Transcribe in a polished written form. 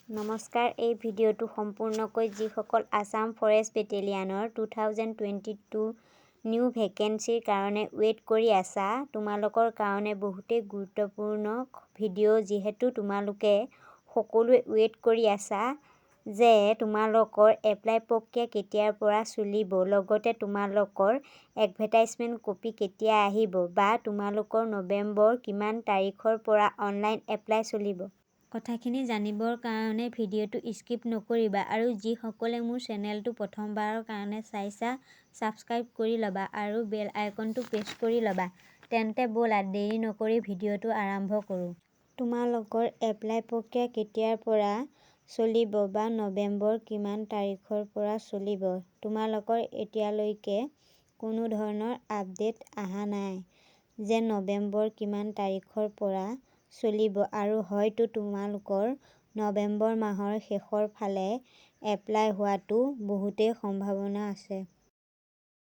নমস্কাৰ, এই ভিডিঅ'টো সম্পূৰ্ণকৈ যিসকল আছাম ফৰেষ্ট বেটেলিয়ানৰ 2022 নিউ ভেকেন্সিৰ কাৰণে ৱেইট কৰি আছা, তোমালোকৰ কাৰণে বহুতেই গুৰুত্বপূৰ্ণ ভিডিঅ'। যিহেতু তোমালোকে সকলোৱে ৱেইট কৰি আছা যে তোমালোকৰ এপ্লাই প্ৰক্ৰিয়া কেতিয়াৰ পৰা চলিব, লগতে তোমালোকৰ এডভাৰটাইজমেণ্ট কপি কেতিয়া আহিব, বা তোমালোকৰ নৱেম্বৰ কিমান তাৰিখৰ পৰা অনলাইন এপ্লাই চলিব। কথাখিনি জানিবৰ কাৰণে ভিডিঅ'টো স্কিপ নকৰিবা, আৰু যিসকলে মোৰ চেনেলটো প্ৰথমবাৰৰ কাৰণে চাইছা, ছাবস্ক্ৰাইব কৰি ল'বা আৰু বেল আইকনটো প্ৰেছ কৰি ল'বা। তেন্তে ব'লা দেৰি নকৰি ভিডিঅ'টো আৰম্ভ কৰোঁ। তোমালোকৰ এপ্লাই প্ৰক্ৰিয়া কেতিয়াৰ পৰা চলিব বা নৱেম্বৰ কিমান তাৰিখৰ পৰা চলিব, তোমালোকৰ এতিয়ালৈকে কোনো ধৰণৰ আপডেট অহা নাই যে নৱেম্বৰ কিমান তাৰিখৰ পৰা চলিব, আৰু হয়তো তোমালোকৰ নৱেম্বৰ মাহৰ শেষৰ ফালে এপ্লাই হোৱাটো বহুতেই সম্ভাৱনা আছে।